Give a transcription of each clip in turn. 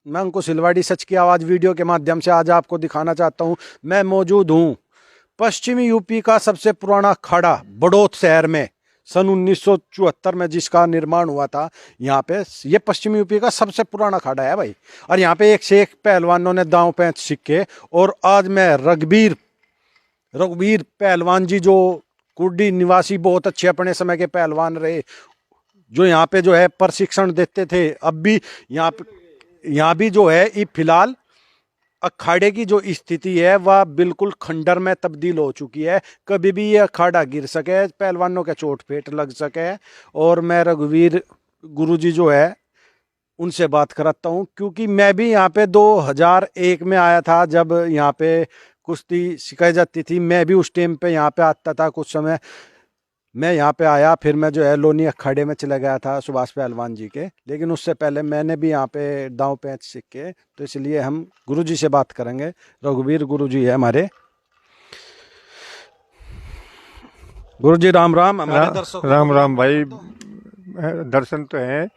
मैं अंकुश सिलवाड़ी सच की आवाज़ वीडियो के माध्यम से आज आपको दिखाना चाहता हूँ। मैं मौजूद हूँ पश्चिमी यूपी का सबसे पुराना अखाड़ा बड़ौत शहर में सन 1974 में जिसका निर्माण हुआ था। यहाँ पे ये पश्चिमी यूपी का सबसे पुराना अखाड़ा है भाई। और यहाँ पे एक से एक पहलवानों ने दांव पैंच सीखे। और आज मैं रघुवीर रघुवीर पहलवान जी, जो कुर्डी निवासी बहुत अच्छे अपने समय के पहलवान रहे, जो यहाँ पे जो है प्रशिक्षण देते थे। अब भी यहाँ भी जो है फिलहाल अखाड़े की जो स्थिति है वह बिल्कुल खंडर में तब्दील हो चुकी है। कभी भी ये अखाड़ा गिर सके, पहलवानों के चोट फेट लग सके। और मैं रघुवीर गुरुजी जो है उनसे बात कराता हूँ, क्योंकि मैं भी यहाँ पे 2001 में आया था जब यहाँ पे कुश्ती सिखाई जाती थी। मैं भी उस टाइम पे यहाँ पे आता था। कुछ समय मैं यहाँ पे आया, फिर मैं जो है लोनी अखाड़े में चला गया था सुभाष पहलवान जी के। लेकिन उससे पहले मैंने भी यहाँ पे दांव पैंच सीखे, तो इसलिए हम गुरुजी से बात करेंगे। रघुवीर गुरुजी है हमारे। गुरुजी राम राम। हमारे दर्शक राम राम भाई, दर्शन तो है।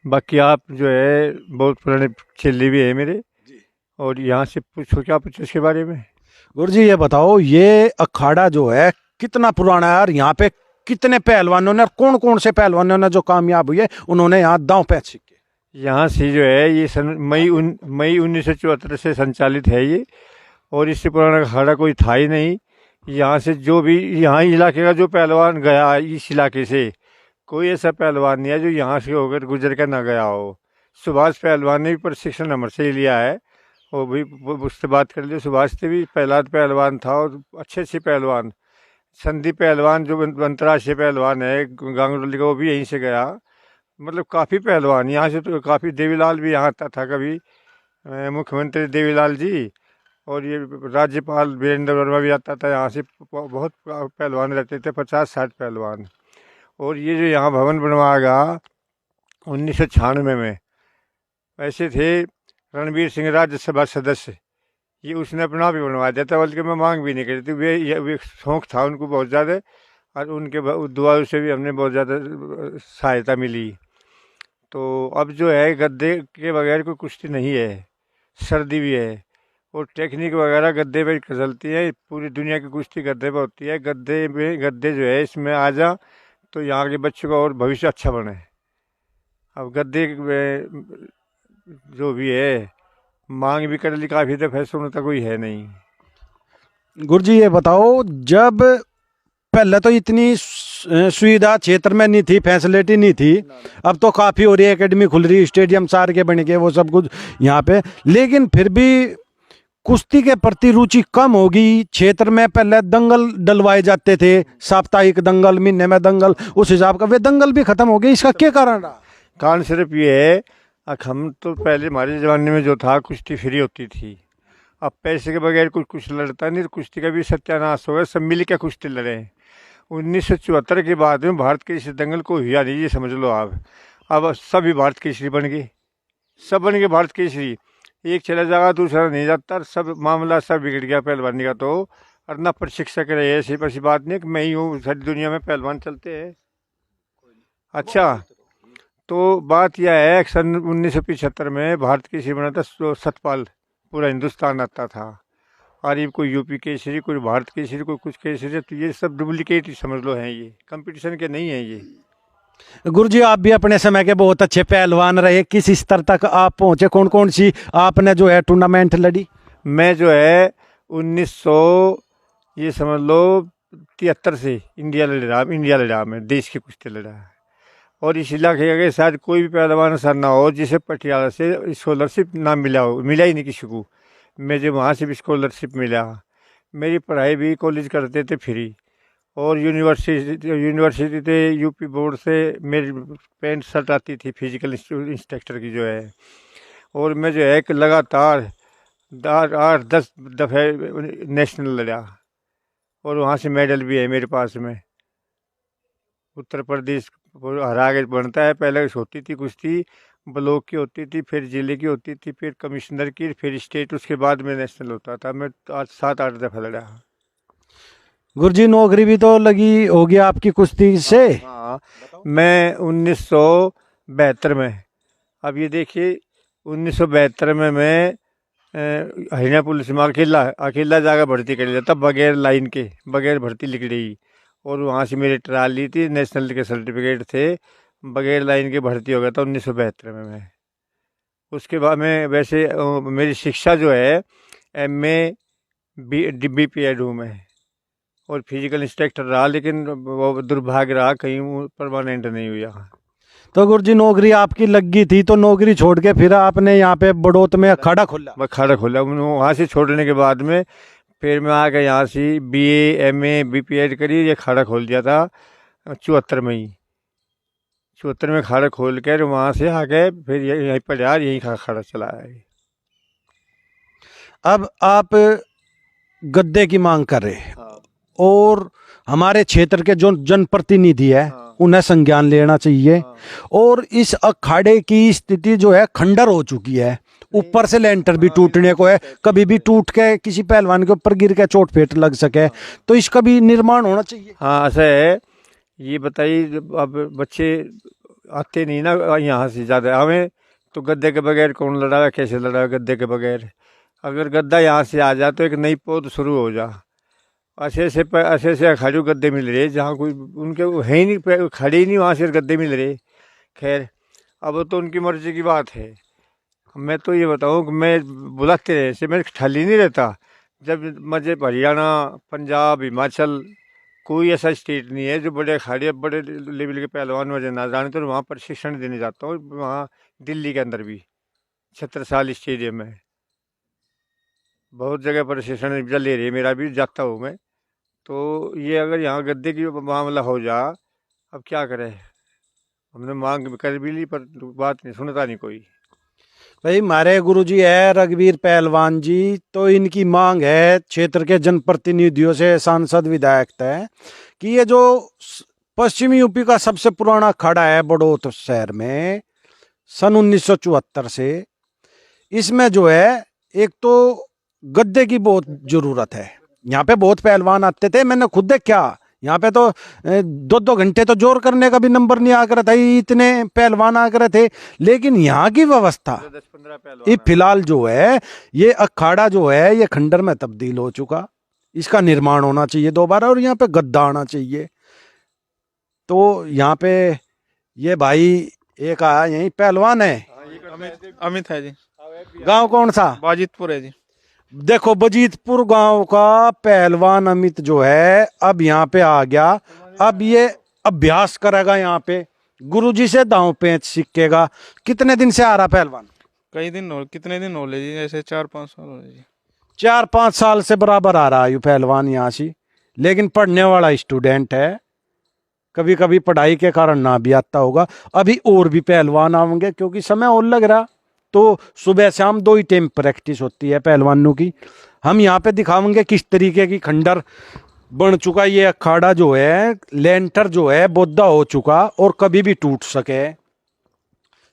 बाकी आप जो है बहुत पुराने चेले भी है मेरे, और यहाँ से पूछो, क्या पूछो इसके बारे में। गुरुजी ये बताओ, ये अखाड़ा जो है कितना पुराना है और यहाँ पे कितने पहलवानों ने और कौन कौन से पहलवानों ने जो कामयाब हुए उन्होंने यहाँ दांव पैंच सीखे? यहाँ से जो है ये मई 1974 से संचालित है ये, और इससे पुराना अखाड़ा कोई था ही नहीं। यहाँ से जो भी यहाँ इलाके का जो पहलवान गया इस इलाके से, कोई ऐसा पहलवान नहीं है जो यहाँ से होकर गुजर कर ना गया हो। सुभाष पहलवान ने भी प्रशिक्षण हमर से ही लिया है, वो भी उससे बात कर लिया। सुभाष से भी प्रहलाद पहलवान था, और अच्छे अच्छे पहलवान। संदीप पहलवान जो अंतर्राष्ट्रीय पहलवान है गांगुली का, वो भी यहीं से गया। मतलब काफ़ी पहलवान यहाँ से, तो काफ़ी। देवीलाल भी यहाँ आता था कभी, मुख्यमंत्री देवीलाल जी, और ये राज्यपाल वीरेंद्र वर्मा भी आता था यहाँ से। बहुत पहलवान रहते थे, 50-60 पहलवान। और ये जो यहाँ भवन बनवाया गया 1996 में, ऐसे थे रणवीर सिंह राज्यसभा सदस्य, ये उसने अपना भी बनवा दिया था, बल्कि मैं मांग भी नहीं करी थी। वे शौक था उनको बहुत ज़्यादा, और उनके दुआओं से भी हमने बहुत ज़्यादा सहायता मिली। तो अब जो है गद्दे के बगैर कोई कुश्ती नहीं है। सर्दी भी है, और टेक्निक वगैरह गद्दे पे चलती है। पूरी दुनिया की कुश्ती गद्दे पे होती है। गद्दे जो है इसमें आ जा तो यहाँ के बच्चों का और भविष्य अच्छा बने। अब गद्दे जो भी है मांग भी कर ली काफ़ी, तो फैसलों तक कोई है नहीं। गुरुजी ये बताओ, जब पहले तो इतनी सुविधा क्षेत्र में नहीं थी, फैसिलिटी नहीं थी। अब तो काफ़ी हो रही है, एकेडमी खुल रही, स्टेडियम सार के बन गए, वो सब कुछ यहाँ पे। लेकिन फिर भी कुश्ती के प्रति रुचि कम होगी क्षेत्र में। पहले दंगल डलवाए जाते थे, साप्ताहिक दंगल, महीने में दंगल, उस हिसाब का वे दंगल भी खत्म हो गए। इसका क्या कारण रहा? कारण सिर्फ ये है, हम तो पहले हमारे ज़माने में जो था कुश्ती फ्री होती थी। अब पैसे के बगैर कुछ लड़ता नहीं, तो कुश्ती का भी सत्यानाश हो गया। सब मिल के कुश्ती लड़े। 1974 के बाद में भारत के इस दंगल को हुआ नहीं, ये समझ लो आप। अब सभी भारत केसरी बन गए, सब बन गए भारत केसरी। एक चला जाएगा दूसरा नहीं जाता, सब मामला सब बिगड़ गया पहलवानी का। तो और ना प्रशिक्षक रहे, ऐसी बात नहीं कि मैं ही हूँ, सारी दुनिया में पहलवान चलते हैं। अच्छा, तो बात यह है कि सन 1975 में भारत केसरी बना था सतपाल, पूरा हिंदुस्तान आता था। और ये कोई यूपी केसरी, कोई भारत केसरी, कोई कुछ केसरी, तो ये सब डुप्लीकेट ही समझ लो हैं, ये कंपटीशन के नहीं है ये। गुरुजी आप भी अपने समय के बहुत अच्छे पहलवान रहे, किस स्तर तक आप पहुंचे? कौन कौन सी आपने जो है टूर्नामेंट लड़ी? मैं जो है 1900 ये समझ लो 73 से इंडिया लड़ा, मैं देश की कुश्ती लड़ा। और इस इलाके के शायद कोई भी पहलवान ऐसा ना हो जिसे पटियाला से स्कॉलरशिप ना मिला हो, मिला ही नहीं किसी को। मुझे वहाँ से भी स्कॉलरशिप मिला। मेरी पढ़ाई भी कॉलेज करते थे फ्री, और यूनिवर्सिटी थे यूपी बोर्ड से मेरी पैंट शर्ट आती थी फिजिकल इंस्ट्रक्टर की जो है। और मैं जो है एक लगातार 8-10 दफ़े नेशनल लड़ा, और वहाँ से मेडल भी है मेरे पास में। उत्तर प्रदेश हरा के बनता है। पहले होती थी कुश्ती ब्लॉक की होती थी, फिर जिले की होती थी, फिर कमिश्नर की, फिर स्टेट, उसके बाद में नेशनल होता था। मैं आज 7-8 दफ़ा लड़ा। गुरुजी नौकरी भी तो लगी होगी आपकी कुश्ती से? हाँ, मैं 1972 में, अब ये देखिए 1972 में मैं हरियाणा पुलिस में अकेला जाकर भर्ती कर लिया था, बगैर लाइन के, बगैर भर्ती लिख रही। और वहाँ से मेरी ट्रायल ली थी, नेशनल के सर्टिफिकेट थे, बगैर लाइन के भर्ती हो गया था 1972 में मैं। उसके बाद में वैसे मेरी शिक्षा जो है MA BPEd हूँ मैं, और फिजिकल इंस्ट्रक्टर रहा, लेकिन वो दुर्भाग्य रहा, कहीं परमानेंट नहीं हुआ। तो गुरुजी नौकरी आपकी लग गई थी, तो नौकरी छोड़ के फिर आपने यहाँ पे बड़ौत में अखाड़ा खोला? मैं अखाड़ा खोला। वहाँ से छोड़ने के बाद में फिर मैं आके यहाँ से BA MA BPEd करी, ये अखाड़ा खोल दिया था 74 में ही। 74 में अखाड़ा खोल कर वहाँ से आके फिर यहीं पर यार यहीं अखाड़ा चलाया है। अब आप गद्दे की मांग कर रहे हैं, और हमारे क्षेत्र के जो जनप्रतिनिधि है उन्हें संज्ञान लेना चाहिए। और इस अखाड़े की स्थिति जो है खंडर हो चुकी है, ऊपर से लेंटर भी टूटने को है, कभी भी टूट के किसी पहलवान के ऊपर गिर के चोट फेट लग सके, तो इसका भी निर्माण होना चाहिए। हाँ ऐसा है। ये बताइए, अब बच्चे आते नहीं ना यहाँ से ज़्यादा, हमें तो गद्दे के बगैर कौन लड़ा, कैसे लड़ा गद्दे के बगैर। अगर गद्दा यहाँ से आ जा तो एक नई पौध शुरू हो जा। ऐसे अखाड़े गद्दे मिल रहे जहाँ कोई उनके है ही नहीं, खड़े ही नहीं, वहाँ से गद्दे मिल रहे। खैर अब तो उनकी मर्जी की बात है। मैं तो ये बताऊँ कि मैं बुलाते रहे से मैं खाली नहीं रहता। जब मुझे हरियाणा, पंजाब, हिमाचल, कोई ऐसा स्टेट नहीं है जो बड़े अखाड़े, बड़े लेवल के पहलवान मुझे ना जाने, तो वहाँ प्रशिक्षण देने जाता हूँ। वहाँ दिल्ली के अंदर भी छत्रसाल स्टेडियम में बहुत जगह प्रशिक्षण ले रही है, मेरा भी जाता हूँ मैं। तो ये अगर यहाँ गद्दे की मामला हो जा, अब क्या करें। हमने मांग कर भी ली पर बात नहीं सुनता नहीं कोई। भाई हमारे गुरुजी है रघुवीर पहलवान जी, तो इनकी मांग है क्षेत्र के जनप्रतिनिधियों से, सांसद विधायक तय, कि ये जो पश्चिमी यूपी का सबसे पुराना अखाड़ा है बड़ौत शहर में सन 1974 से, इसमें जो है एक तो गद्दे की बहुत जरूरत है। यहाँ पे बहुत पहलवान आते थे, मैंने खुद देखा, यहाँ पे तो 2-2 घंटे तो जोर करने का भी नंबर नहीं आकर था, इतने पहलवान आकर थे। लेकिन यहाँ की व्यवस्था ये फिलहाल जो है, ये अखाड़ा जो है ये खंडर में तब्दील हो चुका, इसका निर्माण होना चाहिए दोबारा, और यहाँ पे गद्दा आना चाहिए। तो यहाँ पे ये भाई एक आया, यही पहलवान है, अमित है जी। गांव कौन सा? बाजितपुर है जी। देखो बजीतपुर गांव का पहलवान अमित जो है अब यहाँ पे आ गया। अब ये अभ्यास करेगा, यहाँ पे गुरुजी से दांव पेंच सीखेगा। कितने दिन से आ रहा पहलवान? कितने दिन हो ले जी, ऐसे 4-5 साल हो जी। 4-5 साल से बराबर आ रहा है ये पहलवान यहाँ से, लेकिन पढ़ने वाला स्टूडेंट है, कभी कभी पढ़ाई के कारण ना भी आता होगा। अभी और भी पहलवान आएंगे क्योंकि समय और लग रहा, तो सुबह शाम 2 ही टाइम प्रैक्टिस होती है पहलवानों की। हम यहाँ पे दिखाएंगे किस तरीके की खंडर बन चुका ये अखाड़ा जो है, लेंटर जो है बोद्दा हो चुका और कभी भी टूट सके।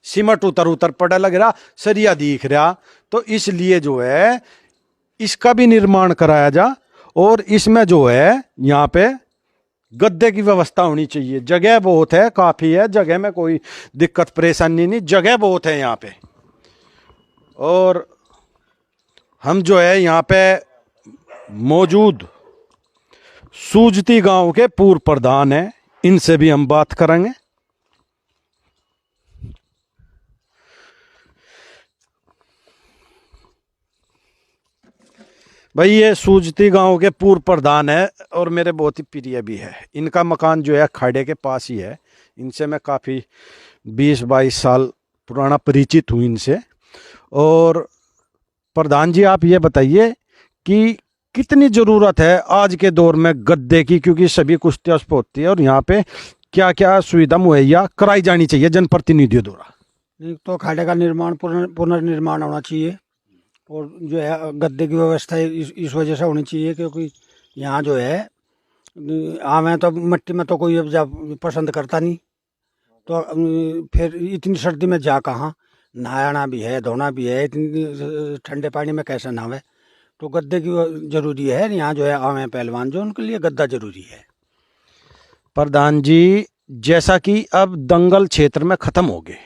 सीमेंट उतर उतर पड़ा लग रहा, सरिया दिख रहा, तो इसलिए जो है इसका भी निर्माण कराया जा, और इसमें जो है यहाँ पे गद्दे की व्यवस्था होनी चाहिए। जगह बहुत है, काफी है, जगह में कोई दिक्कत परेशानी नहीं, जगह बहुत है यहाँ पे। और हम जो है यहाँ पे मौजूद सूजती गांव के पूर्व प्रधान हैं, इनसे भी हम बात करेंगे। भाई ये सूजती गांव के पूर्व प्रधान है और मेरे बहुत ही प्रिय भी है। इनका मकान जो है खाड़े के पास ही है। इनसे मैं काफ़ी 20-22 साल पुराना परिचित हूँ इनसे। और प्रधान जी आप ये बताइए कि कितनी ज़रूरत है आज के दौर में गद्दे की, क्योंकि सभी कुश्तियाँ होती है, और यहाँ पे क्या क्या सुविधा मुहैया कराई जानी चाहिए जनप्रतिनिधियों द्वारा? एक तो खाड़े का निर्माण पुनर्निर्माण होना चाहिए, और जो है गद्दे की व्यवस्था इस वजह से होनी चाहिए क्योंकि यहाँ जो है आम है तो मिट्टी में तो कोई अब पसंद करता नहीं, तो फिर इतनी सर्दी में जा कहाँ, नहाना भी है, धोना भी है, इतनी ठंडे पानी में कैसे नहावे, तो गद्दे की जरूरी है। यहाँ जो है आम है पहलवान जो, उनके लिए गद्दा जरूरी है। प्रधान जी जैसा कि अब दंगल क्षेत्र में खत्म हो गए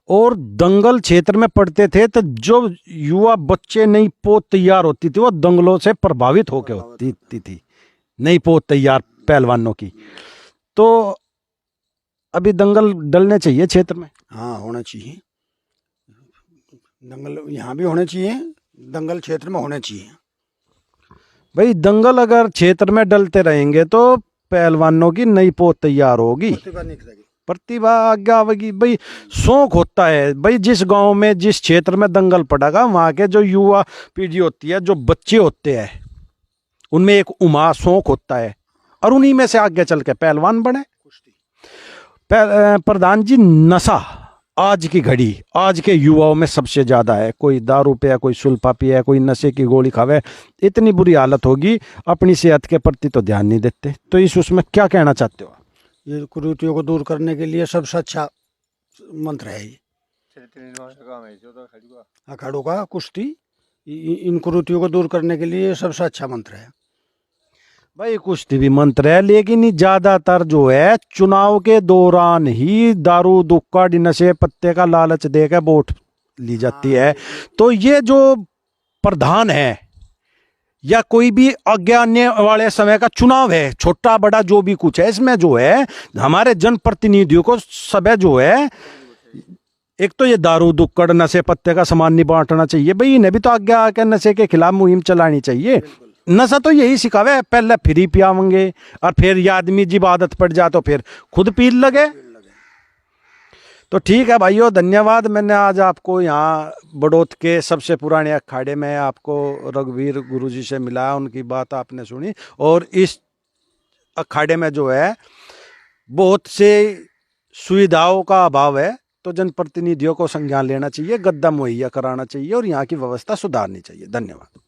और दंगल क्षेत्र में पढ़ते थे तो जो युवा बच्चे नई पोत तैयार होती थी वो दंगलों से प्रभावित होकर होती थी, नई पोत तैयार पहलवानों की। तो अभी दंगल डलने चाहिए क्षेत्र में। हाँ, होना चाहिए दंगल, यहाँ भी होने चाहिए, दंगल क्षेत्र में होने चाहिए। भाई दंगल अगर क्षेत्र में डलते रहेंगे तो पहलवानों की नई पोत तैयार होगी, प्रतिभा आगे आवेगी। भाई शौक होता है, भाई जिस गांव में जिस क्षेत्र में दंगल पड़ेगा वहां के जो युवा पीढ़ी होती है, जो बच्चे होते हैं, उनमें एक उमा शौक होता है और उन्हीं में से आगे चल के पहलवान बने। प्रधान जी, नशा आज की घड़ी आज के युवाओं में सबसे ज्यादा है। कोई दारू पे है, कोई सुल्फा पिया, कोई नशे की गोली खावे, इतनी बुरी हालत होगी, अपनी सेहत के प्रति तो ध्यान नहीं देते। तो इस उसमें क्या कहना चाहते हो? ये कुरीतियों को दूर करने के लिए सबसे अच्छा मंत्र है ये अखाड़ों का कुश्ती। इन कुरीतियों को दूर करने के लिए सबसे अच्छा मंत्र है। भाई कुश्ती भी मंत्र है, लेकिन ज्यादातर जो है चुनाव के दौरान ही दारू दुक्का नशे पत्ते का लालच देकर वोट ली जाती है। तो ये जो प्रधान है या कोई भी आगे आने वाले समय का चुनाव है, छोटा बड़ा जो भी कुछ है, इसमें जो है हमारे जनप्रतिनिधियों को सब जो है, एक तो ये दारू दुक्कड़ नशे पत्ते का सामान नहीं बांटना चाहिए। भाई इन्हें भी तो आगे आकर नशे के खिलाफ मुहिम चलानी चाहिए। नशा तो यही सिखावे, पहले फ्री पियावेंगे और फिर ये आदमी जब आदत पड़ जाए तो फिर खुद पी लगे। तो ठीक है भाइयों, धन्यवाद। मैंने आज आपको यहाँ बड़ौत के सबसे पुराने अखाड़े में आपको रघुवीर गुरुजी से मिलाया, उनकी बात आपने सुनी। और इस अखाड़े में जो है बहुत से सुविधाओं का अभाव है, तो जनप्रतिनिधियों को संज्ञान लेना चाहिए, गद्दा मुहैया कराना चाहिए और यहाँ की व्यवस्था सुधारनी चाहिए। धन्यवाद।